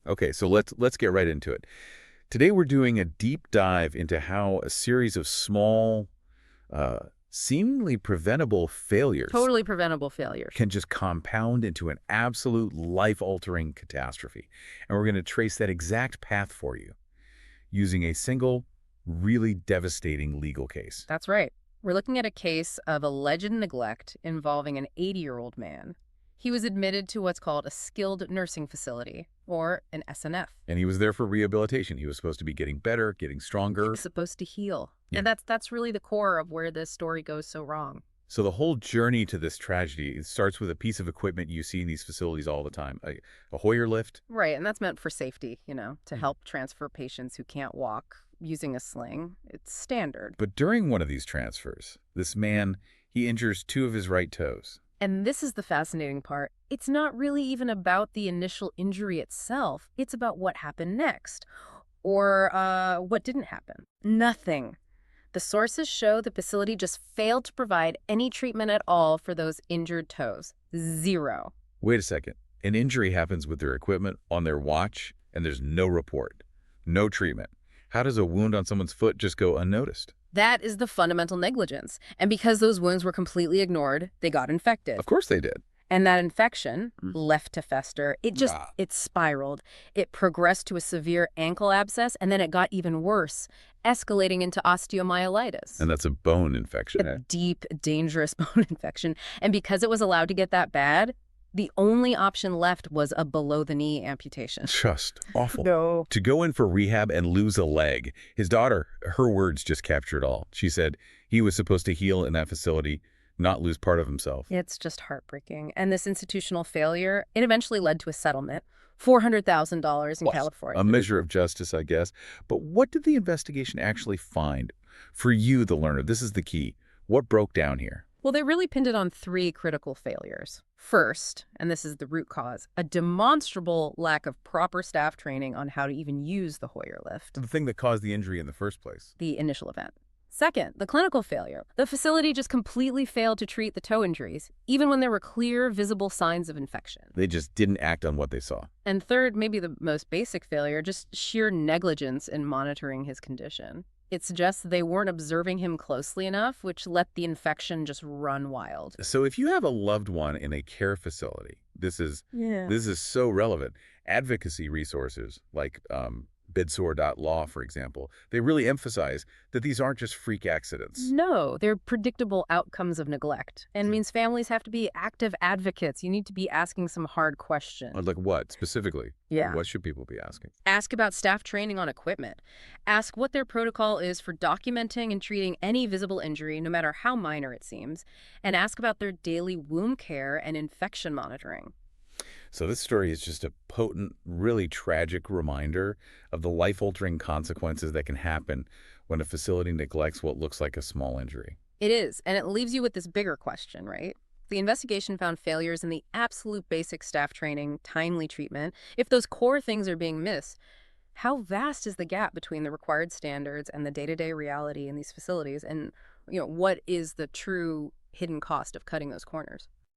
Okay, so let's get right into it. Today we're doing a deep dive into how a series of small, uh, seemingly preventable failures Totally preventable failures. can just compound into an absolute life-altering catastrophe. And we're going to trace that exact path for you using a single, really devastating legal case. That's right. We're looking at a case of alleged neglect involving an 80-year-old man. He was admitted to what's called a skilled nursing facility, or an SNF. And he was there for rehabilitation. He was supposed to be getting better, getting He stronger. was supposed to heal. Yeah. And that's really the core of where this story goes so wrong. So the whole journey to this tragedy, it starts with a piece of equipment you see in these facilities all the time, a Hoyer lift. Right, and that's meant for safety, to Mm. help transfer patients who can't walk using a sling. It's standard. But during one of these transfers, this man, he injures two of his right toes. And this is the fascinating part. It's not really even about the initial injury itself. It's about what happened next. Or what didn't happen. Nothing. The sources show the facility just failed to provide any treatment at all for those injured toes. Zero. Wait a second. An injury happens with their equipment on their watch, and there's no report, no treatment. How does a wound on someone's foot just go unnoticed? That is the fundamental negligence. And because those wounds were completely ignored, they got infected. Of course they did. And that infection, Mm. left to fester, Ah. it spiraled. It progressed to a severe ankle abscess, and then it got even worse, escalating into osteomyelitis. And that's a bone infection. A deep, dangerous bone infection. And because it was allowed to get that bad, the only option left was a below-the-knee amputation. Just awful. No. To go in for rehab and lose a leg. His daughter, her words just capture it all. She said he was supposed to heal in that facility, not lose part of himself. It's just heartbreaking. And this institutional failure, it eventually led to a settlement, $400,000 in What? California. A measure of justice, I guess. But what did the investigation actually find? For you, the learner, this is the key. What broke down here? Well, they really pinned it on three critical failures. First, and this is the root cause, a demonstrable lack of proper staff training on how to even use the Hoyer lift, The thing that caused the injury in the first place. the initial event. Second, the clinical failure. The facility just completely failed to treat the toe injuries, even when there were clear, visible signs of infection. They just didn't act on what they saw. And third, maybe the most basic failure, just sheer negligence in monitoring his condition. It suggests they weren't observing him closely enough, which let the infection just run wild. So if you have a loved one in a care facility, this is so relevant. Advocacy resources like bidsore.law, for example, they really emphasize that these aren't just freak accidents. No, they're predictable outcomes of neglect and means families have to be active advocates. You need to be asking some hard questions. Like what, specifically? Yeah. What should people be asking? Ask about staff training on equipment. Ask what their protocol is for documenting and treating any visible injury, no matter how minor it seems. And ask about their daily wound care and infection monitoring. So this story is just a potent, really tragic reminder of the life-altering consequences that can happen when a facility neglects what looks like a small injury. It is, and it leaves you with this bigger question, right? The investigation found failures in the absolute basic staff training, timely treatment. If those core things are being missed, how vast is the gap between the required standards and the day-to-day reality in these facilities? And, what is the true hidden cost of cutting those corners?